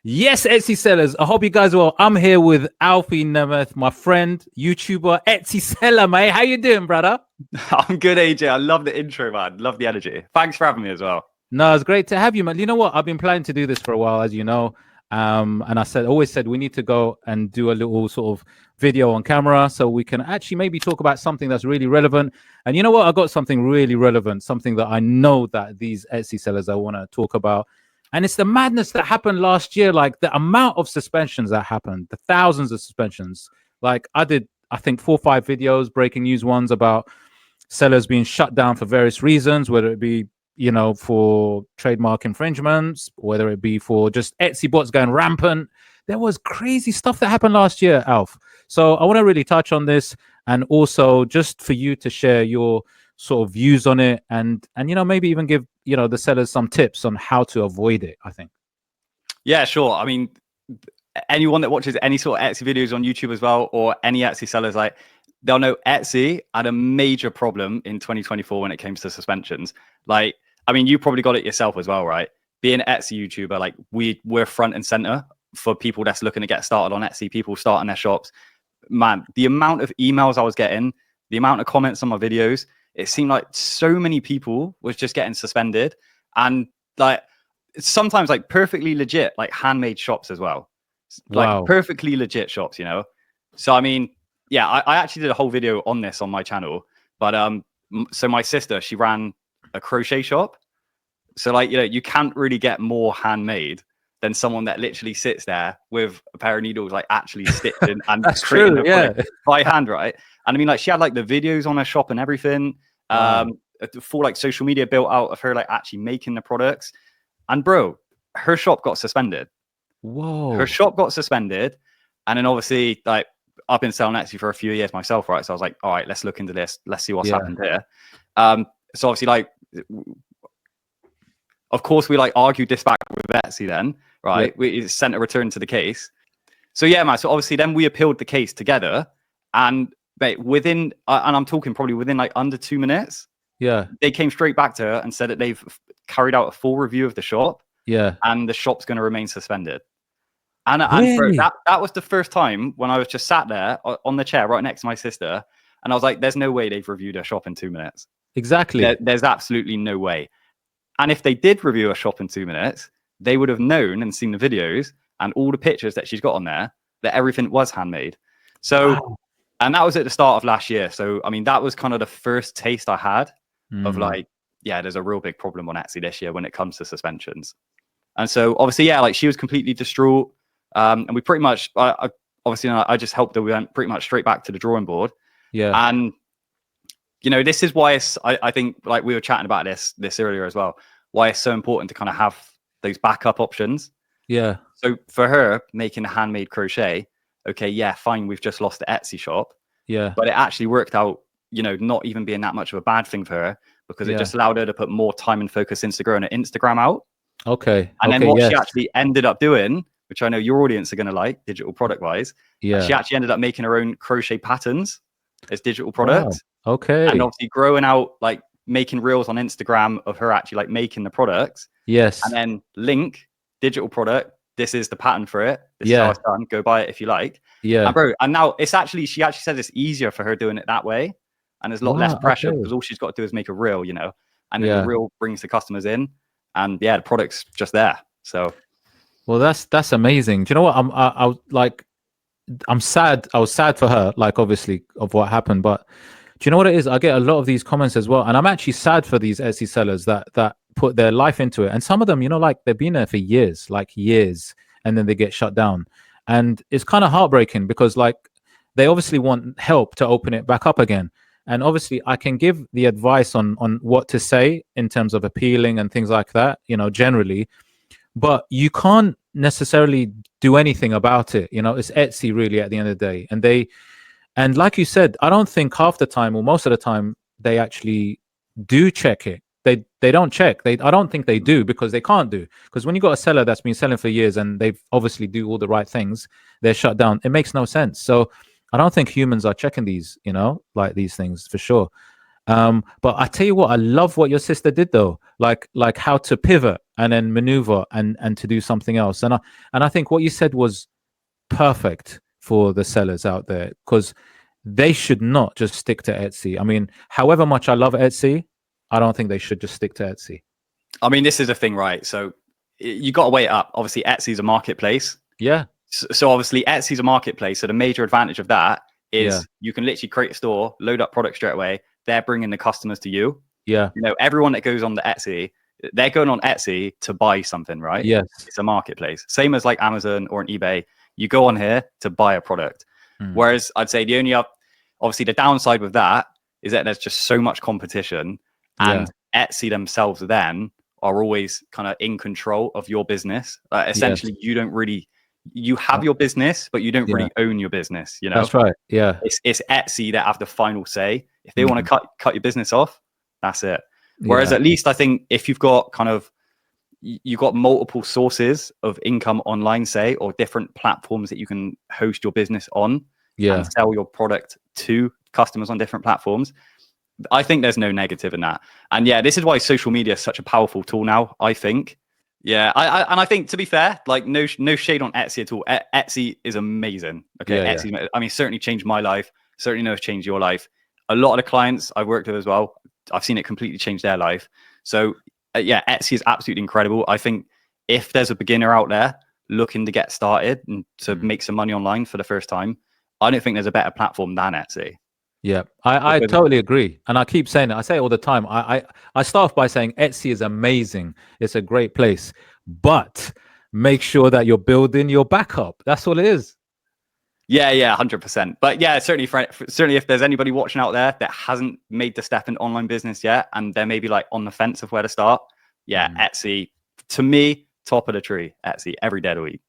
Yes, Etsy sellers. I hope you guys are well. I'm here with Alfie Nemeth, my friend, YouTuber, Etsy seller, mate. How you doing, brother? I'm good, AJ. I love the intro, man. Love the energy. Thanks for having me as well. No, it's great to have you, man. You know what? I've been planning to do this for a while, as you know. And always said we need to go and do a little sort of video on camera so we can actually maybe talk about something that's really relevant. And you know what? I got something really relevant, something that I know that these Etsy sellers I want to talk about. And it's the madness that happened last year, like the amount of suspensions that happened, the thousands of suspensions. Like I did, I think 4 or 5 videos, breaking news ones about sellers being shut down for various reasons, whether it be, you know, for trademark infringements, whether it be for just Etsy bots going rampant. There was crazy stuff that happened last year, Alf. So I want to really touch on this, and also just for you to share your sort of views on it, and you know, maybe even give, you know, the sellers some tips on how to avoid it, I think. Yeah, sure. I mean, anyone that watches any sort of Etsy videos on YouTube as well, or any Etsy sellers, like, they'll know Etsy had a major problem in 2024 when it came to suspensions. Like, I mean, you probably got it yourself as well, right? Being an Etsy YouTuber, like we're front and center for people that's looking to get started on Etsy, people starting their shops. Man, the amount of emails I was getting, the amount of comments on my videos, it seemed like so many people was just getting suspended, and like sometimes like perfectly legit, like handmade shops as well. Like perfectly legit shops, you know? So, I mean, yeah, I actually did a whole video on this on my channel, but so my sister, she ran a crochet shop. So like, you know, you can't really get more handmade than someone that literally sits there with a pair of needles, like actually stitching and That's creating true, yeah, by hand, right? And I mean, like, she had like the videos on her shop and everything, full like social media built out of her like actually making the products. And bro, her shop got suspended. Whoa. Her shop got suspended, and then obviously, like, I've been selling Etsy for a few years myself, right? So I was like, all right, let's look into this. Let's see what's happened here. So obviously, like, of course, we like argued this back with Etsy then, right? We sent a return to the case. So yeah, man. So obviously, then we appealed the case together, and within, and I'm talking probably within like under 2 minutes, they came straight back to her and said that they've carried out a full review of the shop, and the shop's going to remain suspended. And bro, that was the first time when I was just sat there on the chair right next to my sister, and I was like, there's no way they've reviewed her shop in 2 minutes. Exactly. There's absolutely no way. And if they did review a shop in 2 minutes, they would have known and seen the videos and all the pictures that she's got on there, that everything was handmade. So, and that was at the start of last year. So, I mean, that was kind of the first taste I had of like, yeah, there's a real big problem on Etsy this year when it comes to suspensions. And so obviously, yeah, like, she was completely distraught. And we pretty much, obviously, I just helped her. We went pretty much straight back to the drawing board. Yeah. And, you know, this is why I think, like, we were chatting about this earlier as well, why it's so important to kind of have those backup options. Yeah. So for her, making a handmade crochet, okay, yeah, fine, we've just lost the Etsy shop. Yeah. But it actually worked out, you know, not even being that much of a bad thing for her, because it just allowed her to put more time and focus into growing her Instagram out. Okay. And then what she actually ended up doing, which I know your audience are going to like, digital product wise, she actually ended up making her own crochet patterns as digital products. Wow. Okay. And obviously growing out, like, making reels on Instagram of her actually like making the products. Yes. And then link digital product. This is the pattern for it. This is how it's done. Go buy it if you like. Yeah. And bro, and now it's actually, she actually says it's easier for her doing it that way. And there's a lot less pressure, because all she's got to do is make a reel, you know, and then the reel brings the customers in, and yeah, the product's just there. So. Well, that's amazing. Do you know what? I'm sad. I was sad for her, like, obviously, of what happened. But do you know what it is? I get a lot of these comments as well, and I'm actually sad for these Etsy sellers that put their life into it. And some of them, you know, like, they've been there for years, and then they get shut down, and it's kind of heartbreaking, because, like, they obviously want help to open it back up again. And obviously, I can give the advice on what to say in terms of appealing and things like that, you know, generally. But you can't necessarily do anything about it. You know, it's Etsy really at the end of the day. And like you said, I don't think half the time, or most of the time, they actually do check it. They don't check. I don't think they do, because they can't do. Because when you got a seller that's been selling for years and they obviously do all the right things, they're shut down. It makes no sense. So I don't think humans are checking these, you know, like, these things for sure. But I tell you what, I love what your sister did though, like how to pivot and then maneuver and to do something else. And I think what you said was perfect for the sellers out there, because they should not just stick to Etsy. I mean, however much I love Etsy, I don't think they should just stick to Etsy. I mean, this is the thing, right? So you got to weigh it up. Obviously, Etsy's a marketplace. Yeah. So obviously, Etsy's a marketplace. So the major advantage of that is Yeah. you can literally create a store, load up products straight away. They're bringing the customers to you. Yeah. You know, everyone that goes on the Etsy, they're going on Etsy to buy something, right? Yes. It's a marketplace. Same as like Amazon or an eBay. You go on here to buy a product. Whereas I'd say the only obviously the downside with that is that there's just so much competition, and Etsy themselves then are always kind of in control of your business. Essentially, you don't really, you have your business, but you don't really own your business. You know, that's right. Yeah. It's Etsy that have the final say. If they want to cut your business off, that's it. Whereas at least I think if you've got kind of, you've got multiple sources of income online, say, or different platforms that you can host your business on and sell your product to customers on different platforms, I think there's no negative in that. And yeah, this is why social media is such a powerful tool now, I think. Yeah, I think, to be fair, like no shade on Etsy at all. Etsy is amazing. Okay, Etsy, I mean, certainly changed my life. Certainly know it's changed your life. A lot of the clients I've worked with as well, I've seen it completely change their life. So yeah, Etsy is absolutely incredible. I think if there's a beginner out there looking to get started and to make some money online for the first time, I don't think there's a better platform than Etsy. Yeah, I totally agree. And I keep saying it. I say it all the time. I start off by saying Etsy is amazing. It's a great place. But make sure that you're building your backup. That's all it is. Yeah, 100%. But yeah, certainly if there's anybody watching out there that hasn't made the step in online business yet, and they're maybe like on the fence of where to start, Etsy, to me, top of the tree, Etsy, every day of the week.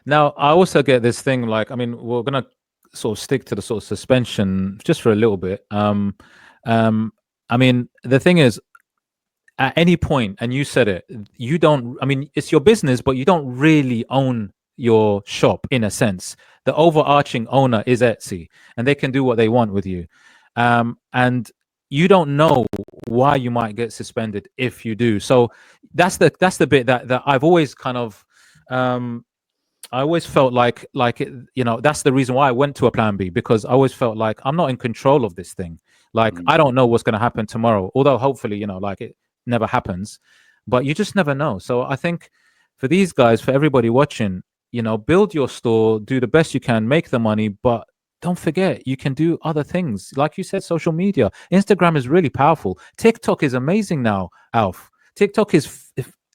Now, I also get this thing, like, I mean, we're going to sort of stick to the sort of suspension just for a little bit. I mean, the thing is, at any point, and you said it, you don't, I mean, it's your business, but you don't really own your shop in a sense. The overarching owner is Etsy, and they can do what they want with you. And you don't know why you might get suspended if you do. So that's the bit that I've always kind of I always felt like it, you know, that's the reason why I went to a plan B, because I always felt like I'm not in control of this thing. Like I don't know what's going to happen tomorrow, although hopefully, you know, like it never happens, but you just never know. So I think for these guys, for everybody watching, you know, build your store, do the best you can, make the money, but don't forget you can do other things. Like you said, social media, Instagram is really powerful. TikTok is amazing now, Alf. TikTok is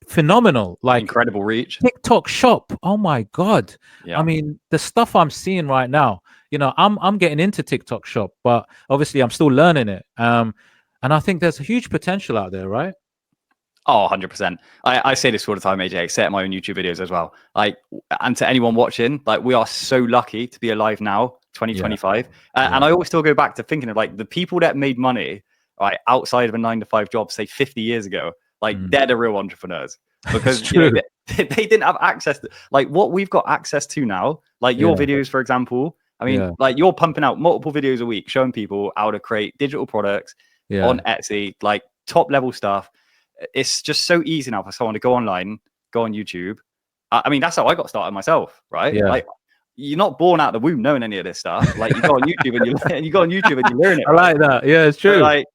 phenomenal. Like incredible reach. TikTok shop, oh my god. I mean, the stuff I'm seeing right now, you know, I'm getting into TikTok shop, but obviously I'm still learning it. And I think there's a huge potential out there, right? Oh, 100%. I say this all the time, AJ. I say it in my own YouTube videos as well. Like, and to anyone watching, like, we are so lucky to be alive now, 2025. And I always still go back to thinking of like the people that made money, right, outside of a 9-to-5 job, say 50 years ago, like they're the real entrepreneurs, because you know, they didn't have access to like what we've got access to now. Like your videos, for example. I mean, like you're pumping out multiple videos a week showing people how to create digital products on Etsy, like top level stuff. It's just so easy now for someone to go online, go on YouTube. I mean, that's how I got started myself, right? Like, you're not born out of the womb knowing any of this stuff. Like, you go on YouTube and you go on YouTube and you learn it. I like that. Yeah, it's true. So, like,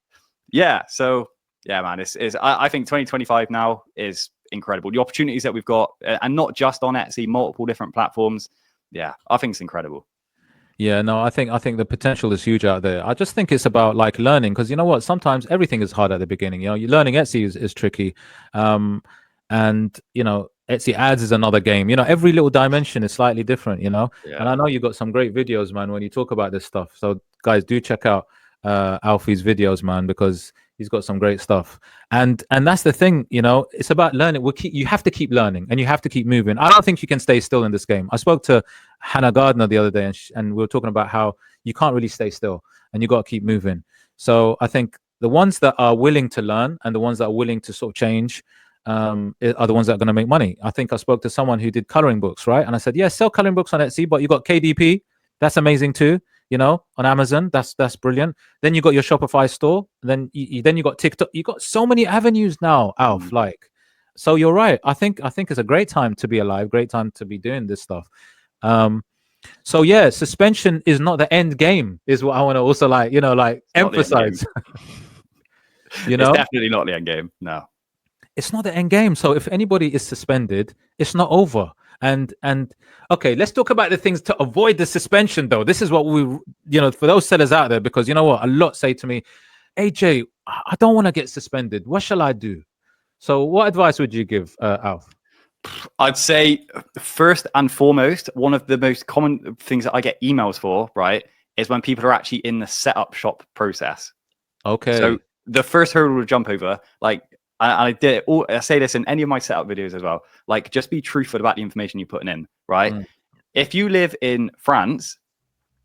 yeah. So, yeah, man, I think 2025 now is incredible. The opportunities that we've got, and not just on Etsy, multiple different platforms. Yeah, I think it's incredible. Yeah, no, I think the potential is huge out there. I just think it's about like learning, because you know what, sometimes everything is hard at the beginning. You know, you're learning Etsy is tricky, and you know, Etsy ads is another game. You know, every little dimension is slightly different. You know, and I know you got some great videos, man, when you talk about this stuff. So guys, do check out Alfie's videos, man, because he's got some great stuff. And that's the thing, you know, it's about learning. You have to keep learning, and you have to keep moving. I don't think you can stay still in this game. I spoke to Hannah Gardner the other day, and we were talking about how you can't really stay still, and you got to keep moving. So I think the ones that are willing to learn and the ones that are willing to sort of change are the ones that are going to make money. I think I spoke to someone who did coloring books, right? And I said, yeah, sell coloring books on Etsy, but you got KDP. That's amazing too. you know, on Amazon. That's brilliant. Then you got your Shopify store. Then you got TikTok. You got so many avenues now, Alf. Like, so you're right. I think it's a great time to be alive. Great time to be doing this stuff. So yeah, suspension is not the end game, is what I want to also like, you know, like emphasize. You know, it's definitely not the end game. No, it's not the end game. So if anybody is suspended, it's not over. And okay, let's talk about the things to avoid the suspension, though. This is what we, you know, for those sellers out there, because you know what, a lot say to me, AJ, I don't want to get suspended. What shall I do? So what advice would you give, Alf? I'd say first and foremost, one of the most common things that I get emails for, right, is when people are actually in the setup shop process. Okay. So the first hurdle to jump over, like, I did it I say this in any of my setup videos as well, like, just be truthful about the information you're putting in, right? If you live in France,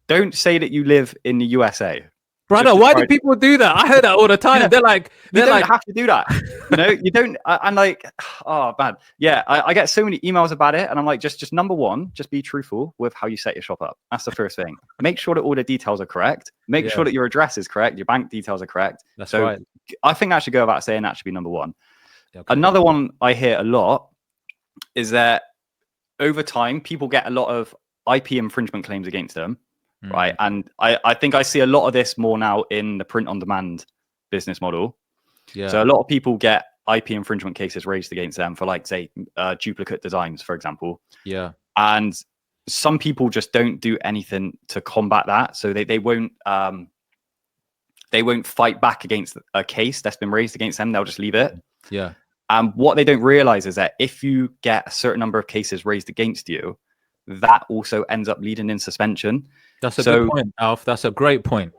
don't say that you live in the USA. Brother, why do people do that? I heard that all the time. Yeah. They're like, you don't have to do that. You know, you don't. I'm like, oh man, yeah. I get so many emails about it, and I'm like, just number one, just be truthful with how you set your shop up. That's the first thing. Make sure that all the details are correct. Make sure that your address is correct. Your bank details are correct. That's right. I think that should go without saying. That should be number one. Okay. Another one I hear a lot is that over time, people get a lot of IP infringement claims against them. Right. And I think I see a lot of this more now in the print on demand business model. Yeah. So a lot of people get IP infringement cases raised against them for, like, say, duplicate designs, for example. Yeah. And some people just don't do anything to combat that. So they won't fight back against a case that's been raised against them. They'll just leave it. Yeah. And what they don't realize is that if you get a certain number of cases raised against you, that also ends up leading in suspension. That's a good point, Alf. That's a great point.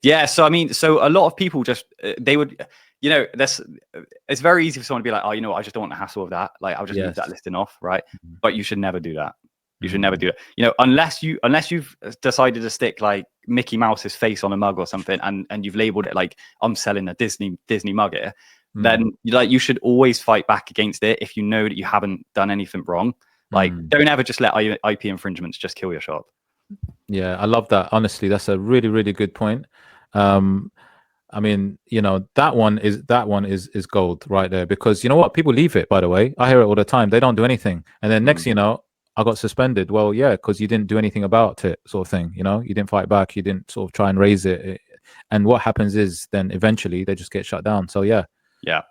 Yeah. So, I mean, so a lot of people just, they would, you know, it's very easy for someone to be like, oh, you know what, I just don't want the hassle of that. Like, I'll just leave that listing off. Right. But you should never do that. You should never do it. You know, unless you've decided to stick, like, Mickey Mouse's face on a mug or something, and you've labeled it like, I'm selling a Disney mug here, then, like, you should always fight back against it if you know that you haven't done anything wrong. Like, don't ever just let IP infringements just kill your shop. Yeah, I love that. Honestly, that's a really, really good point. I mean, you know, that one is gold right there, because you know what? People leave it, by the way. I hear it all the time. They don't do anything. And then next, you know, I got suspended. Well, yeah, because you didn't do anything about it, sort of thing. You know, you didn't fight back. You didn't sort of try and raise it. And what happens is then eventually they just get shut down. So yeah. Yeah.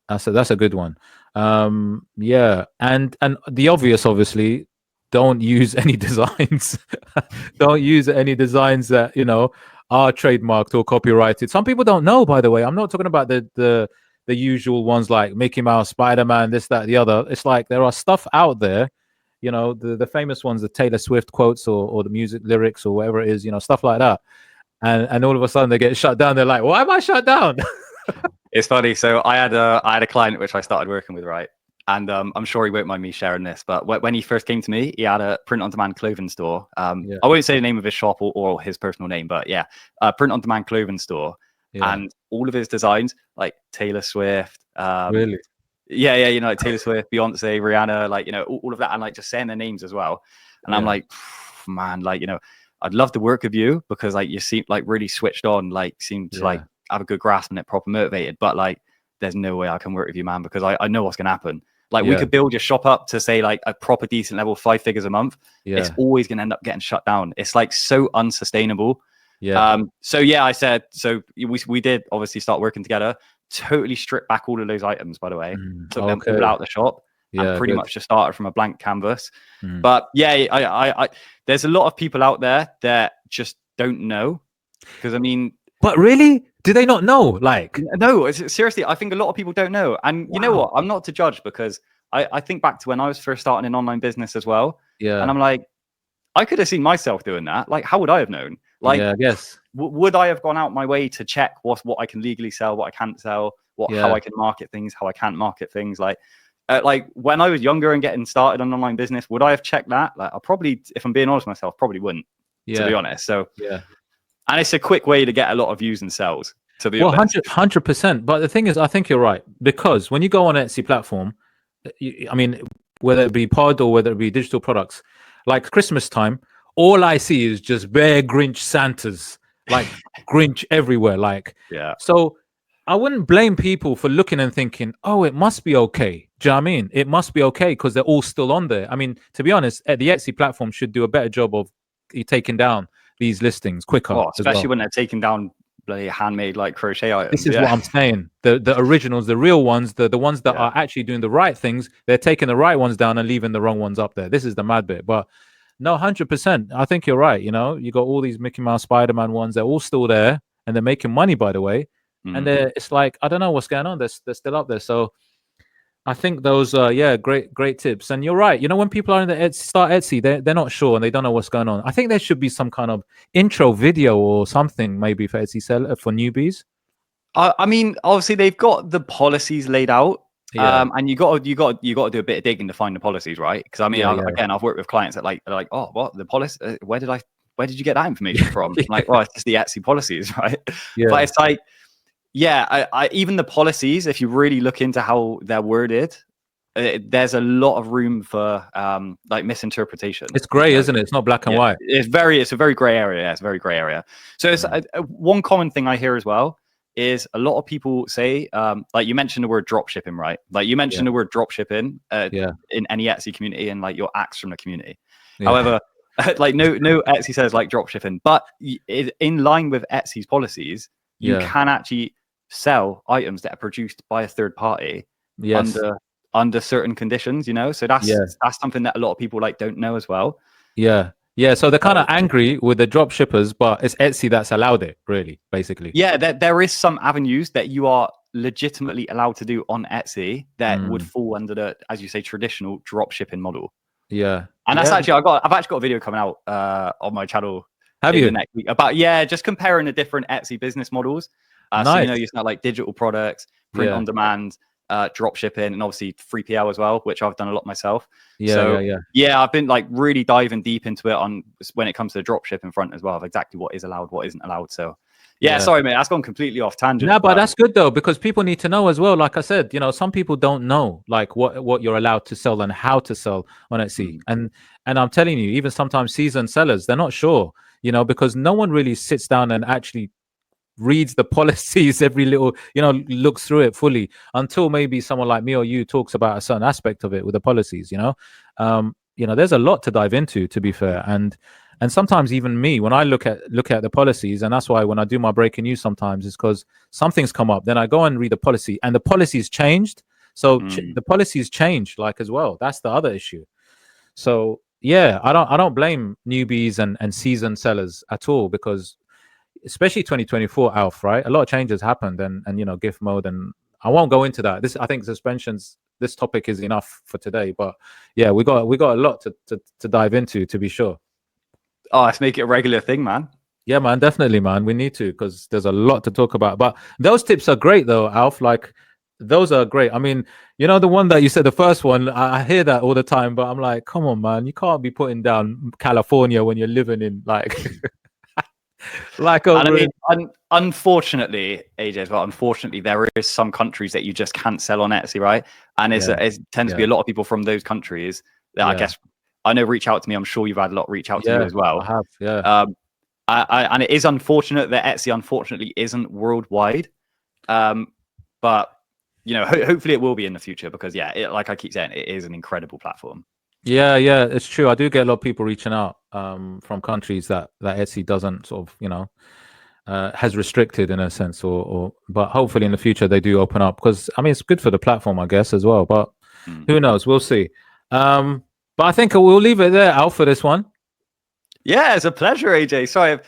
That's a good one. Yeah. And the obvious, obviously, don't use any designs. Don't use any designs that, you know, are trademarked or copyrighted. Some people don't know, by the way. I'm not talking about the usual ones like Mickey Mouse, Spider-Man, this, that, the other. It's like there are stuff out there, you know, the famous ones, the Taylor Swift quotes or the music lyrics or whatever it is, you know, stuff like that. And all of a sudden they get shut down. They're like, why am I shut down? It's funny. So I had a client which I started working with, right? And I'm sure he won't mind me sharing this, but when he first came to me, he had a print-on-demand clothing store. I won't say the name of his shop or his personal name, but yeah, a print-on-demand clothing store. Yeah. And all of his designs, like Taylor Swift. Really? Yeah, you know, like Taylor Swift, Beyonce, Rihanna, like, you know, all of that, and like just saying their names as well. And I'm like, man, like, you know, I'd love to work with you because, like, you seem like really switched on, like, seem to like have a good grasp and it, proper motivated, but like, there's no way I can work with you, man, because I know what's gonna happen. Like, we could build your shop up to, say, like a proper decent level, 5 figures a month. It's always gonna end up getting shut down. It's like so unsustainable. So yeah, I said, so we did obviously start working together, totally stripped back all of those items, by the way, took them all out of the shop, and pretty much just started from a blank canvas. But yeah, I there's a lot of people out there that just don't know, because I mean, but really, do they not know? Like, no, seriously, I think a lot of people don't know. And you know what? I'm not to judge, because I think back to when I was first starting an online business as well. Yeah. And I'm like, I could have seen myself doing that. Like, how would I have known? Like, I guess. Would I have gone out my way to check what I can legally sell, what I can't sell, how I can market things, how I can't market things? Like when I was younger and getting started on online business, would I have checked that? Like, I probably, if I'm being honest with myself, probably wouldn't, to be honest. So yeah. And it's a quick way to get a lot of views and sales, to be honest. 100%. But the thing is, I think you're right, because when you go on an Etsy platform, I mean, whether it be pod or whether it be digital products, like Christmas time, all I see is just bare Grinch Santas, like Grinch everywhere. Like, Yeah. so I wouldn't blame people for looking and thinking, oh, it must be okay. Do you know what I mean? It must be okay because they're all still on there. I mean, to be honest, the Etsy platform should do a better job of taking down these listings quicker. Well, as well. especially when they're taking down bloody handmade like crochet items. This is what I'm saying. The originals, the real ones, the ones that Yeah. are actually doing the right things, they're taking the right ones down and leaving the wrong ones up there. This is the mad bit. But no, 100%. I think you're right. You know, you got all these Mickey Mouse, Spider-Man ones. They're all still there, and they're making money, by the way. And it's like, I don't know what's going on. They're still up there. So I think those are great tips. And you're right. You know, when people are in the Etsy, they're not sure and they don't know what's going on. I think there should be some kind of intro video or something maybe for Etsy seller for newbies. I mean, obviously they've got the policies laid out. And you got to do a bit of digging to find the policies, right? Because I mean, again, I've worked with clients that are like, oh, what the policy? Where did you get that information from? I'm like, well, it's just the Etsy policies, right? But it's like, I even the policies, if you really look into how they're worded, there's a lot of room for like misinterpretation. It's grey, isn't it? It's not black and white. It's a very grey area. Yeah, it's a very grey area. So it's one common thing I hear as well is a lot of people say, like you mentioned the word drop shipping, right? Like you mentioned the word drop shipping in any Etsy community and like your acts from the community. However, like no Etsy says like drop shipping, but in line with Etsy's policies, you can actually sell items that are produced by a third party under certain conditions, you know? So that's something that a lot of people like don't know as well. Yeah, so they're kind of angry with the drop shippers, but it's Etsy that's allowed it, really, basically. Yeah, there is some avenues that you are legitimately allowed to do on Etsy that would fall under the, as you say, traditional drop shipping model. Yeah, and that's actually I've actually got a video coming out on my channel. Have you? The next week about just comparing the different Etsy business models. Nice. So you know, you start like digital products, print on demand, drop shipping, and obviously 3PL as well, which I've done a lot myself. I've been like really diving deep into it on when it comes to the drop shipping front as well, of exactly what is allowed, what isn't allowed. So sorry mate, that's gone completely off tangent. No, but that's good though, because people need to know as well. Like I said, you know, some people don't know like what you're allowed to sell and how to sell on Etsy. And I'm telling you, even sometimes seasoned sellers, they're not sure, you know, because no one really sits down and actually reads the policies every little, you know, looks through it fully until maybe someone like me or you talks about a certain aspect of it with the policies, you know. There's a lot to dive into, to be fair. And sometimes even me, when I look at the policies, and that's why when I do my breaking news sometimes is because something's come up, then I go and read the policy and the policy's changed. So the policies change like as well. That's the other issue. So I don't blame newbies and seasoned sellers at all, because especially 2024, Alf, right? A lot of changes happened, and you know, gift mode, and I won't go into that. I think suspensions. This topic is enough for today, but yeah, we got a lot to dive into, to be sure. Oh, let's make it a regular thing, man. Yeah, man, definitely, man. We need to, because there's a lot to talk about. But those tips are great, though, Alf. Like, those are great. I mean, you know, the one that you said, the first one, I hear that all the time, but I'm like, come on, man, you can't be putting down California when you're living in like. I mean, unfortunately, AJ, as well, unfortunately, there is some countries that you just can't sell on Etsy, right? And it tends to be a lot of people from those countries that I guess I know reach out to me. I'm sure you've had a lot reach out to you as well. I have, and it is unfortunate that Etsy, unfortunately, isn't worldwide. But you know, hopefully it will be in the future, because like I keep saying, it is an incredible platform. Yeah, it's true. I do get a lot of people reaching out from countries that Etsy doesn't sort of, you know, has restricted in a sense, but hopefully in the future they do open up, because I mean, it's good for the platform, I guess, as well. But who knows? We'll see. But I think we'll leave it there, Al, for this one. Yeah, it's a pleasure, AJ. Sorry.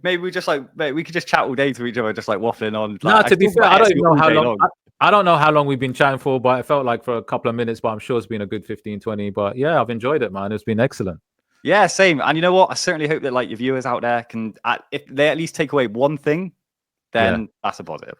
Maybe we just we could just chat all day to each other, just like waffling on. No, to be fair, I don't even know how long. I don't know how long we've been chatting for, but it felt like for a couple of minutes, but I'm sure it's been a good 15, 20. But yeah, I've enjoyed it, man. It's been excellent. Yeah, same. And you know what? I certainly hope that like your viewers out there can, if they at least take away one thing, then that's a positive.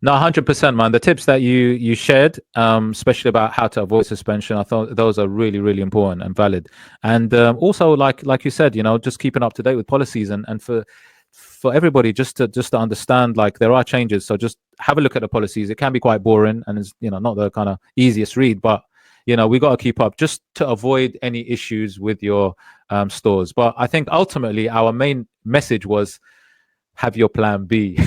No, 100%, man. The tips that you shared, especially about how to avoid suspension, I thought those are really, really important and valid. And also, like you said, you know, just keeping up to date with policies, and for everybody just to understand, like, there are changes. So just have a look at the policies. It can be quite boring, and it's, you know, not the kind of easiest read, but you know, we got to keep up just to avoid any issues with your stores. But I think ultimately our main message was have your plan B.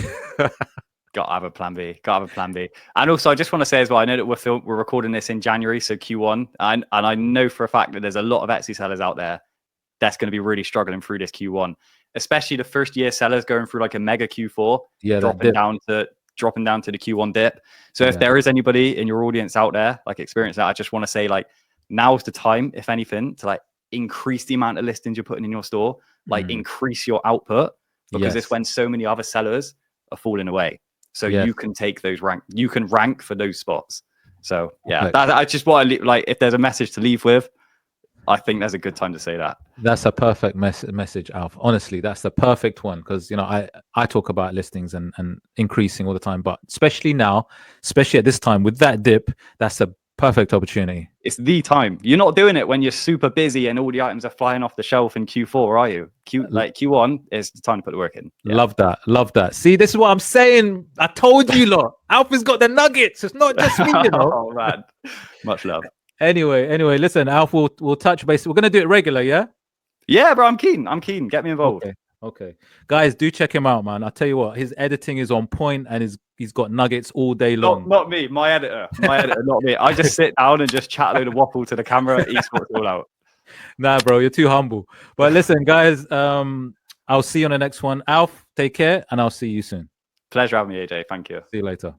Got to have a plan B. Got to have a plan B. And also, I just want to say as well, I know that we're recording this in January, so Q1, and I know for a fact that there's a lot of Etsy sellers out there that's going to be really struggling through this Q1, especially the first year sellers going through like a mega Q4, dropping down to the Q1 dip. So if there is anybody in your audience out there like experience that, I just want to say like now's the time, if anything, to like increase the amount of listings you're putting in your store, like increase your output, because it's when so many other sellers are falling away. So you can take those you can rank for those spots. So yeah, I just want to like, if there's a message to leave with, I think there's a good time to say that. That's a perfect message, Alf. Honestly, that's the perfect one, because you know I talk about listings and increasing all the time, but especially now, especially at this time with that dip, that's a perfect opportunity. It's the time. You're not doing it when you're super busy and all the items are flying off the shelf in Q4, are you? Q1 is the time to put the work in. Yeah. Love that. Love that. See, this is what I'm saying. I told you lot. Alfie's got the nuggets. It's not just me, you know. Oh man, much love. Anyway, listen, Alf, we'll touch base. We're gonna do it regular, yeah? Yeah, bro, I'm keen. Get me involved. Okay. Guys, do check him out, man. I'll tell you what, his editing is on point and he's got nuggets all day long. Not me, my editor, not me. I just sit down and just chat a load of waffle to the camera. He sorts it all out. Nah, bro, you're too humble. But listen, guys, I'll see you on the next one. Alf, take care, and I'll see you soon. Pleasure having me, AJ. Thank you. See you later.